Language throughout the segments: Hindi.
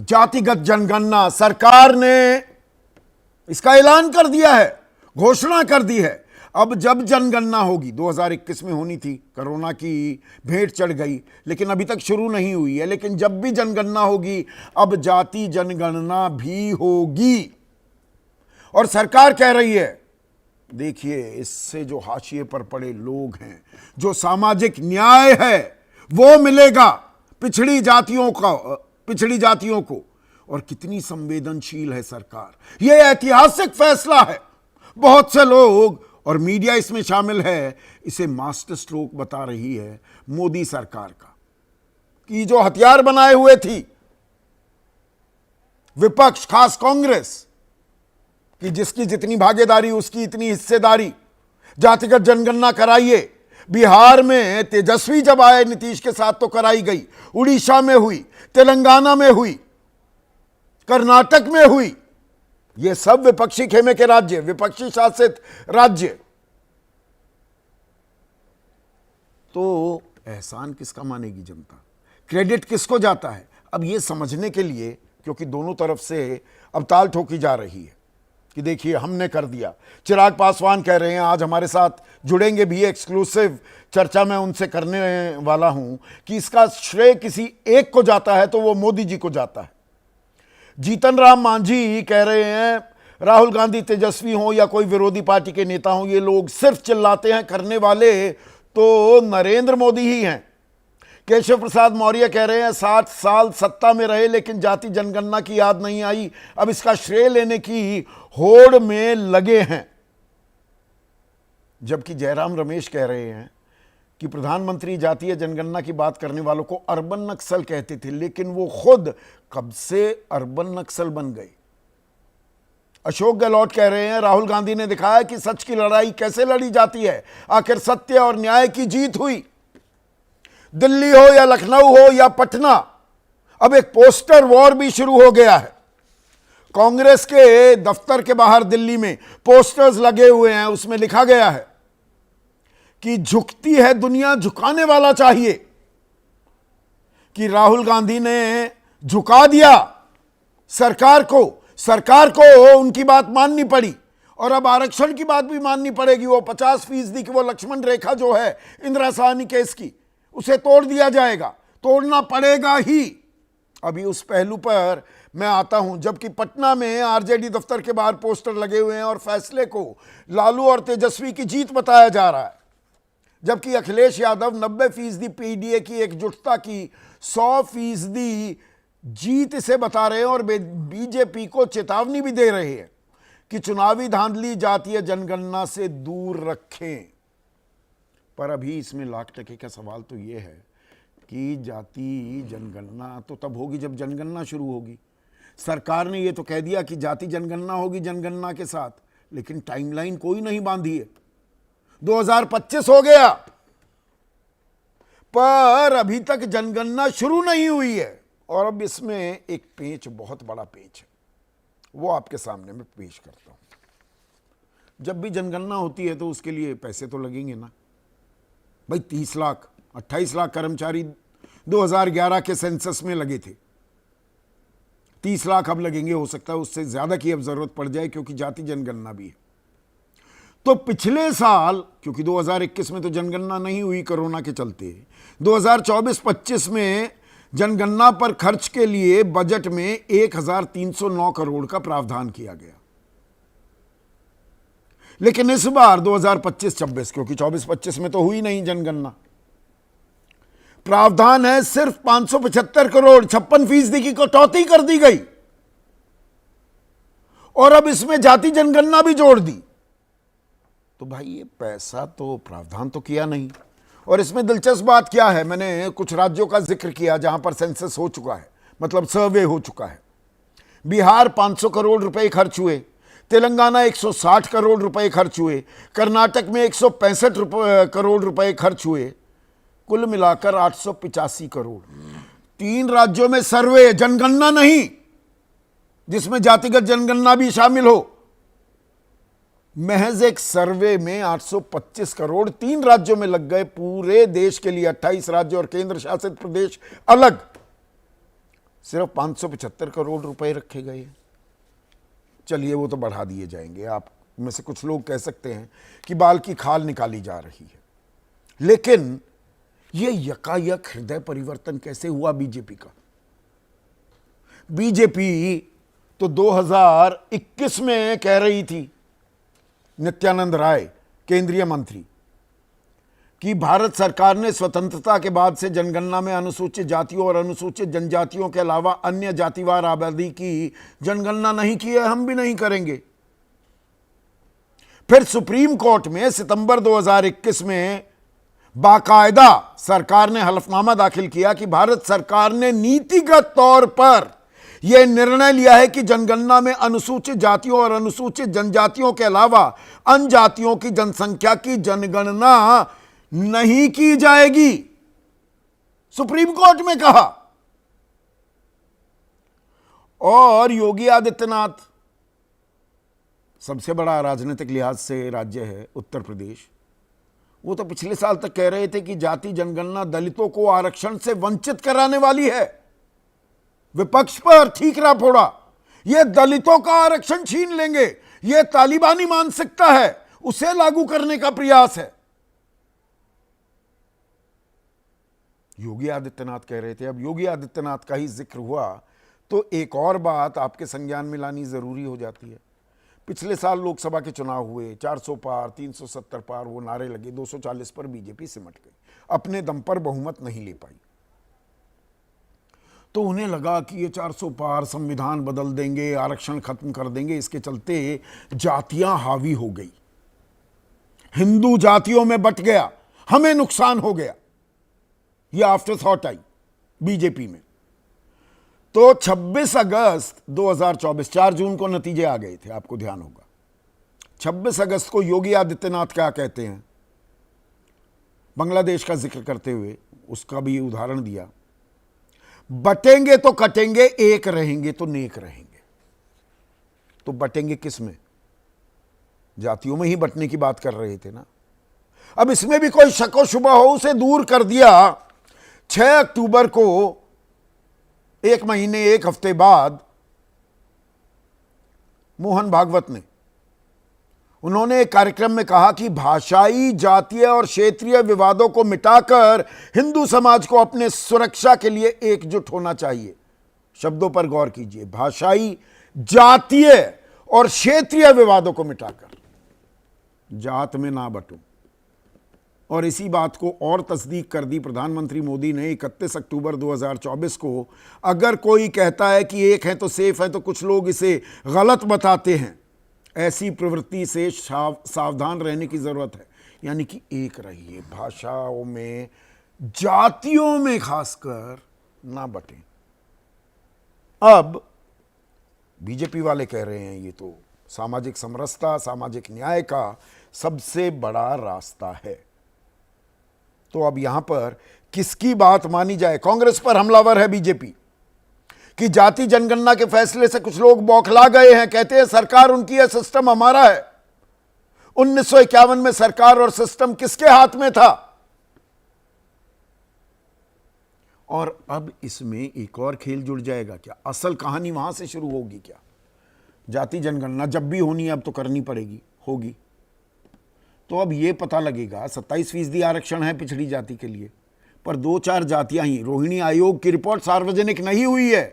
जातिगत जनगणना, सरकार ने इसका ऐलान कर दिया है, घोषणा कर दी है। अब जब जनगणना होगी, 2021 में होनी थी, कोरोना की भेंट चढ़ गई, लेकिन अभी तक शुरू नहीं हुई है। लेकिन जब भी जनगणना होगी, अब जाति जनगणना भी होगी। और सरकार कह रही है, देखिए इससे जो हाशिए पर पड़े लोग हैं, जो सामाजिक न्याय है वो मिलेगा पिछड़ी जातियों को। और कितनी संवेदनशील है सरकार, यह ऐतिहासिक फैसला है। बहुत से लोग और मीडिया इसमें शामिल है, इसे मास्टर स्ट्रोक बता रही है मोदी सरकार का, कि जो हथियार बनाए हुए थी विपक्ष, खास कांग्रेस, कि जिसकी जितनी भागीदारी उसकी इतनी हिस्सेदारी, जातिगत जनगणना कराइए। बिहार में तेजस्वी जब आए नीतीश के साथ तो कराई गई, उड़ीसा में हुई, तेलंगाना में हुई, कर्नाटक में हुई। ये सब विपक्षी खेमे के राज्य, विपक्षी शासित राज्य। तो एहसान किसका मानेगी जनता, क्रेडिट किसको जाता है? अब ये समझने के लिए, क्योंकि दोनों तरफ से अब ताल ठोकी जा रही है कि देखिए हमने कर दिया। चिराग पासवान कह रहे हैं, आज हमारे साथ जुड़ेंगे भी, एक्सक्लूसिव चर्चा मैं उनसे करने वाला हूं, कि इसका श्रेय किसी एक को जाता है तो वो मोदी जी को जाता है। जीतन राम मांझी कह रहे हैं, राहुल गांधी, तेजस्वी हो या कोई विरोधी पार्टी के नेता हो, ये लोग सिर्फ चिल्लाते हैं, करने वाले तो नरेंद्र मोदी ही हैं। केशव प्रसाद मौर्य कह रहे हैं, 60 साल सत्ता में रहे लेकिन जाति जनगणना की याद नहीं आई, अब इसका श्रेय लेने की होड़ में लगे हैं। जबकि जयराम रमेश कह रहे हैं कि प्रधानमंत्री जातीय जनगणना की बात करने वालों को अर्बन नक्सल कहते थे, लेकिन वो खुद कब से अर्बन नक्सल बन गए। अशोक गहलोत कह रहे हैं, राहुल गांधी ने दिखाया कि सच की लड़ाई कैसे लड़ी जाती है, आखिर सत्य और न्याय की जीत हुई। दिल्ली हो या लखनऊ हो या पटना, अब एक पोस्टर वॉर भी शुरू हो गया है। कांग्रेस के दफ्तर के बाहर दिल्ली में पोस्टर्स लगे हुए हैं, उसमें लिखा गया है कि झुकती है दुनिया, झुकाने वाला चाहिए। कि राहुल गांधी ने झुका दिया सरकार को उनकी बात माननी पड़ी, और अब आरक्षण की बात भी माननी पड़ेगी। वो 50% की वो लक्ष्मण रेखा जो है इंदिरा साहनी केस की, उसे तोड़ दिया जाएगा, तोड़ना पड़ेगा ही। अभी उस पहलू पर मैं आता हूं। जबकि पटना में आरजेडी दफ्तर के बाहर पोस्टर लगे हुए हैं और फैसले को लालू और तेजस्वी की जीत बताया जा रहा है, जबकि अखिलेश यादव 90% पीडीए की एकजुटता की 100% जीत इसे बता रहे हैं, और बीजेपी को चेतावनी भी दे रहे हैं कि चुनावी धांधली जातीय जनगणना से दूर रखें। पर अभी इसमें लाख टके का सवाल तो ये है कि जाति जनगणना तो तब होगी जब जनगणना शुरू होगी। सरकार ने ये तो कह दिया कि जाति जनगणना होगी जनगणना के साथ, लेकिन टाइमलाइन कोई नहीं बांधी है। 2025 हो गया, पर अभी तक जनगणना शुरू नहीं हुई है। और अब इसमें एक पेच, बहुत बड़ा पेच है, वो आपके सामने मैं पेश करता हूं। जब भी जनगणना होती है तो उसके लिए पैसे तो लगेंगे ना भाई। 30 लाख 28 लाख कर्मचारी 2011 के सेंसस में लगे थे, 30 लाख अब लगेंगे, हो सकता है उससे ज्यादा की अब जरूरत पड़ जाए, क्योंकि जाति जनगणना भी है। तो पिछले साल, क्योंकि 2021 में तो जनगणना नहीं हुई कोरोना के चलते, 2024-25 में जनगणना पर खर्च के लिए बजट में 1309 करोड़ का प्रावधान किया गया। लेकिन इस बार 2025-26, क्योंकि 24-25 में तो हुई नहीं जनगणना, प्रावधान है सिर्फ 575 करोड़, 56% की कटौती कर दी गई। और अब इसमें जाति जनगणना भी जोड़ दी। तो भाई ये पैसा तो प्रावधान तो किया नहीं। और इसमें दिलचस्प बात क्या है, मैंने कुछ राज्यों का जिक्र किया जहां पर सेंसस हो चुका है, मतलब सर्वे हो चुका है। बिहार 500 करोड़ रुपए खर्च हुए, तेलंगाना 160 करोड़ रुपए खर्च हुए, कर्नाटक में 165 करोड़ रुपए खर्च हुए, कुल मिलाकर 885 करोड़। 3 राज्यों में सर्वे, जनगणना नहीं, जिसमें जातिगत जनगणना भी शामिल हो। महज एक सर्वे में 825 करोड़ 3 राज्यों में लग गए, पूरे देश के लिए 28 राज्य और केंद्र शासित प्रदेश अलग। सिर्फ 575 करोड़ रुपए रखे गए हैं। चलिए वो तो बढ़ा दिए जाएंगे, आप में से कुछ लोग कह सकते हैं कि बाल की खाल निकाली जा रही है, लेकिन ये यकायक हृदय परिवर्तन कैसे हुआ बीजेपी का? बीजेपी तो 2021 में कह रही थी, नित्यानंद राय केंद्रीय मंत्री, कि भारत सरकार ने स्वतंत्रता के बाद से जनगणना में अनुसूचित जातियों और अनुसूचित जनजातियों के अलावा अन्य जातिवार आबादी की जनगणना नहीं की है, हम भी नहीं करेंगे। फिर सुप्रीम कोर्ट में सितंबर 2021 में बाकायदा सरकार ने हलफनामा दाखिल किया कि भारत सरकार ने नीतिगत तौर पर यह निर्णय लिया है कि जनगणना में अनुसूचित जातियों और अनुसूचित जनजातियों के अलावा अन्य जातियों की जनसंख्या की जनगणना नहीं की जाएगी। सुप्रीम कोर्ट में कहा। और योगी आदित्यनाथ, सबसे बड़ा राजनीतिक लिहाज से राज्य है उत्तर प्रदेश, वो तो पिछले साल तक कह रहे थे कि जाति जनगणना दलितों को आरक्षण से वंचित कराने वाली है। विपक्ष पर ठीकरा फोड़ा, ये दलितों का आरक्षण छीन लेंगे, ये तालिबानी मानसिकता है, उसे लागू करने का प्रयास है। योगी आदित्यनाथ कह रहे थे। अब योगी आदित्यनाथ का ही जिक्र हुआ तो एक और बात आपके संज्ञान में लानी जरूरी हो जाती है। पिछले साल लोकसभा के चुनाव हुए, 400 पार, 370 पार, वो नारे लगे, 240 पर बीजेपी सिमट गई, अपने दम पर बहुमत नहीं ले पाई। तो उन्हें लगा कि ये 400 पार संविधान बदल देंगे, आरक्षण खत्म कर देंगे, इसके चलते जातियां हावी हो गई, हिंदू जातियों में बट गया, हमें नुकसान हो गया। ये आफ्टर थॉट आई बीजेपी में। तो 26 अगस्त 2024, 4 जून को नतीजे आ गए थे, आपको ध्यान होगा। 26 अगस्त को योगी आदित्यनाथ क्या कहते हैं, बांग्लादेश का जिक्र करते हुए उसका भी उदाहरण दिया, बटेंगे तो कटेंगे, एक रहेंगे तो नेक रहेंगे। तो बटेंगे किस में? जातियों में ही बटने की बात कर रहे थे ना। अब इसमें भी कोई शक व शुबा हो, उसे दूर कर दिया। 6 अक्टूबर को, एक महीने एक हफ्ते बाद, मोहन भागवत ने, उन्होंने एक कार्यक्रम में कहा कि भाषाई, जातीय और क्षेत्रीय विवादों को मिटाकर हिंदू समाज को अपने सुरक्षा के लिए एकजुट होना चाहिए। शब्दों पर गौर कीजिए, भाषाई, जातीय और क्षेत्रीय विवादों को मिटाकर, जात में ना बटो। और इसी बात को और तस्दीक कर दी प्रधानमंत्री मोदी ने 31 अक्टूबर 2024 को। अगर कोई कहता है कि एक है तो सेफ है, तो कुछ लोग इसे गलत बताते हैं। ऐसी प्रवृत्ति से सावधान रहने की जरूरत है। यानी कि एक रहिए, भाषाओं में, जातियों में खासकर ना बटें। अब बीजेपी वाले कह रहे हैं ये तो सामाजिक समरसता, सामाजिक न्याय का सबसे बड़ा रास्ता है। तो अब यहां पर किसकी बात मानी जाए? कांग्रेस पर हमलावर है बीजेपी कि जाति जनगणना के फैसले से कुछ लोग बौखला गए हैं। कहते हैं सरकार उनकी है, सिस्टम हमारा है। 1951 में सरकार और सिस्टम किसके हाथ में था? और अब इसमें एक और खेल जुड़ जाएगा क्या? असल कहानी वहां से शुरू होगी क्या? जाति जनगणना जब भी होनी है अब तो करनी पड़ेगी, होगी। तो अब यह पता लगेगा 27% आरक्षण है पिछड़ी जाति के लिए, पर 2-4 जातियां ही, रोहिणी आयोग की रिपोर्ट सार्वजनिक नहीं हुई है,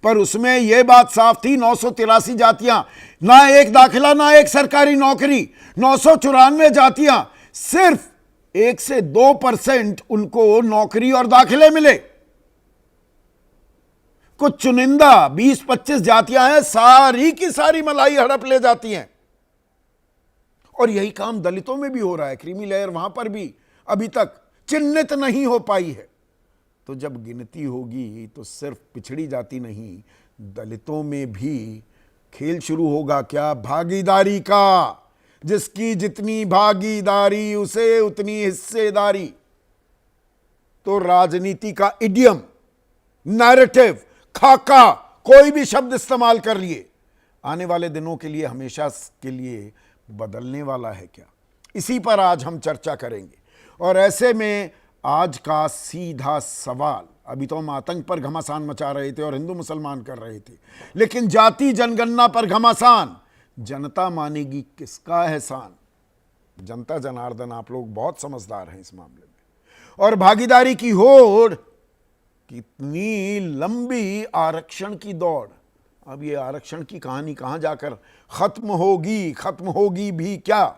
पर उसमें यह बात साफ थी 983 जातियां, ना एक दाखिला ना एक सरकारी नौकरी। 994 जातियां, सिर्फ 1 से 2% उनको नौकरी और दाखिले मिले। कुछ चुनिंदा 20-25 जातियां हैं, सारी की सारी मलाई हड़प ले जाती हैं। और यही काम दलितों में भी हो रहा है। क्रीमी लेयर वहां पर भी अभी तक चिन्हित नहीं हो पाई है। तो जब गिनती होगी तो सिर्फ पिछड़ी जाति नहीं, दलितों में भी खेल शुरू होगा क्या? भागीदारी का। जिसकी जितनी भागीदारी उसे उतनी हिस्सेदारी। तो राजनीति का इडियम, नैरेटिव, खाका, कोई भी शब्द इस्तेमाल कर लिए, आने वाले दिनों के लिए हमेशा के लिए बदलने वाला है क्या? इसी पर आज हम चर्चा करेंगे। और ऐसे में आज का सीधा सवाल अभी तो हम आतंक पर घमासान मचा रहे थे और हिंदू मुसलमान कर रहे थे, लेकिन जाति जनगणना पर घमासान, जनता मानेगी किसका एहसान। जनता जनार्दन, आप लोग बहुत समझदार हैं इस मामले में। और भागीदारी की होड़, कितनी लंबी आरक्षण की दौड़। अब ये आरक्षण की कहानी कहां जाकर खत्म होगी भी क्या।